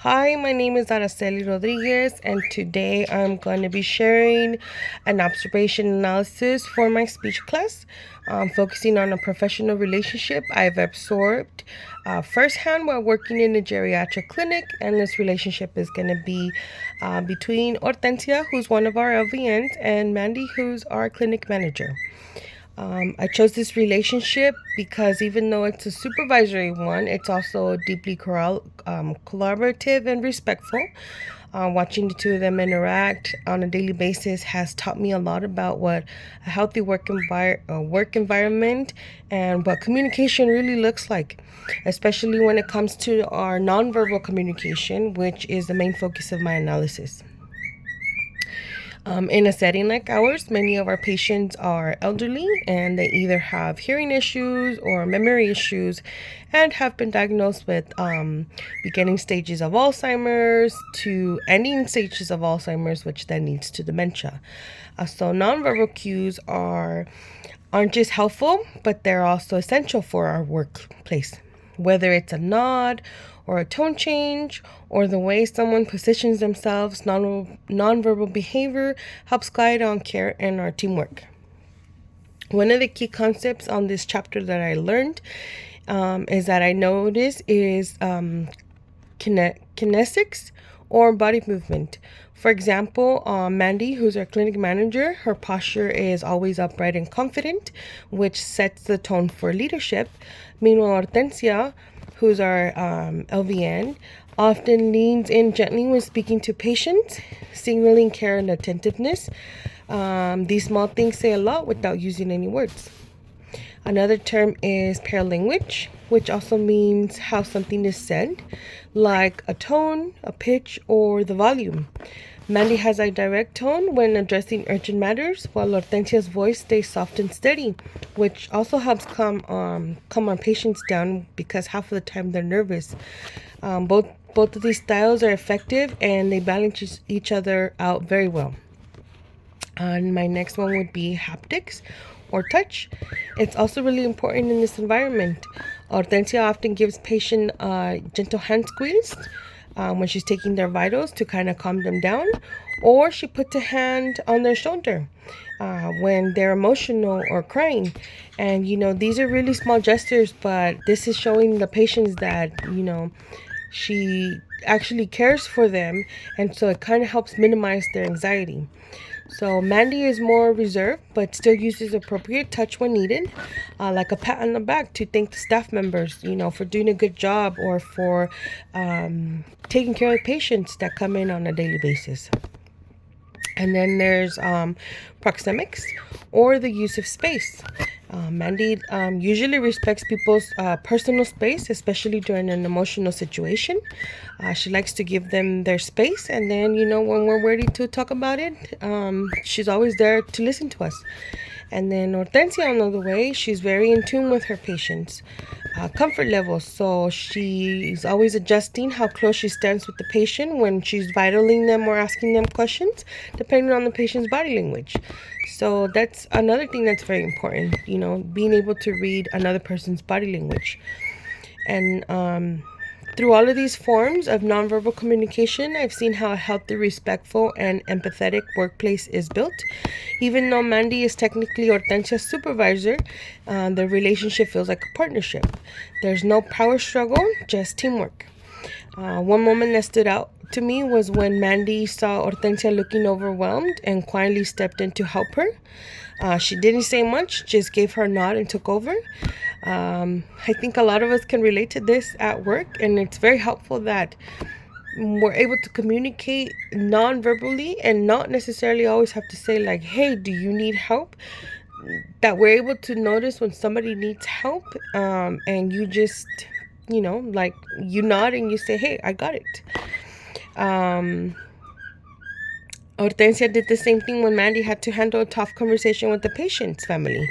Hi, my name is Araceli Rodriguez, and today I'm going to be sharing an observation analysis for my speech class, focusing on a professional relationship I've absorbed firsthand while working in a geriatric clinic. And this relationship is going to be between Hortensia, who's one of our LVNs, and Mandy, who's our clinic manager. I chose this relationship because even though it's a supervisory one, it's also deeply collaborative and respectful. Watching the two of them interact on a daily basis has taught me a lot about what a healthy work environment and what communication really looks like, especially when it comes to our nonverbal communication, which is the main focus of my analysis. In a setting like ours, many of our patients are elderly and they either have hearing issues or memory issues and have been diagnosed with beginning stages of Alzheimer's to ending stages of Alzheimer's, which then leads to dementia. So nonverbal cues aren't just helpful, but they're also essential for our workplace. Whether it's a nod or a tone change or the way someone positions themselves, nonverbal behavior helps guide on care and our teamwork. One of the key concepts on this chapter that I learned is that I noticed is kinesics or body movement. For example, Mandy, who's our clinic manager, her posture is always upright and confident, which sets the tone for leadership. Meanwhile, Hortensia, who's our LVN, often leans in gently when speaking to patients, signaling care and attentiveness. These small things say a lot without using any words. Another term is paralanguage, which also means how something is said, like a tone, a pitch, or the volume. Mandy has a direct tone when addressing urgent matters, while Hortensia's voice stays soft and steady, which also helps calm our patients down because half of the time they're nervous. Both of these styles are effective and they balance each other out very well. And my next one would be haptics or touch. It's also really important in this environment. Hortensia often gives patient a gentle hand squeeze when she's taking their vitals to kind of calm them down, or she puts a hand on their shoulder when they're emotional or crying. And these are really small gestures, but this is showing the patients that she actually cares for them, and so it kind of helps minimize their anxiety. So Mandy is more reserved, but still uses appropriate touch when needed, like a pat on the back to thank the staff members, for doing a good job or for taking care of patients that come in on a daily basis. And then there's proxemics, or the use of space. Mandy usually respects people's personal space, especially during an emotional situation. She likes to give them their space, and then, when we're ready to talk about it, she's always there to listen to us. And then Hortensia, on the other way, she's very in tune with her patients' comfort levels. So she's always adjusting how close she stands with the patient when she's vitaling them or asking them questions, depending on the patient's body language. So that's another thing that's very important, being able to read another person's body language. And through all of these forms of nonverbal communication, I've seen how a healthy, respectful, and empathetic workplace is built. Even though Mandy is technically Hortensia's supervisor, the relationship feels like a partnership. There's no power struggle, just teamwork. One moment that stood out to me was when Mandy saw Hortensia looking overwhelmed and quietly stepped in to help her. She didn't say much, just gave her a nod and took over. I think a lot of us can relate to this at work, and it's very helpful that we're able to communicate non-verbally and not necessarily always have to say like, hey, do you need help? That we're able to notice when somebody needs help, and you just, like you nod and you say, hey, I got it. Hortensia did the same thing when Mandy had to handle a tough conversation with the patient's family.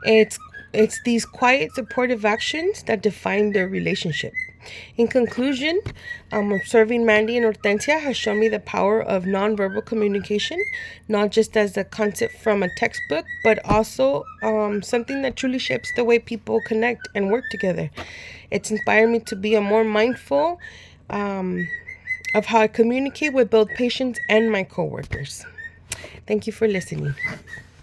It's it's these quiet supportive actions that define their relationship. In conclusion, observing Mandy and Hortensia has shown me the power of nonverbal communication, not just as a concept from a textbook, but also something that truly shapes the way people connect and work together. It's inspired me to be a more mindful, of how I communicate with both patients and my coworkers. Thank you for listening.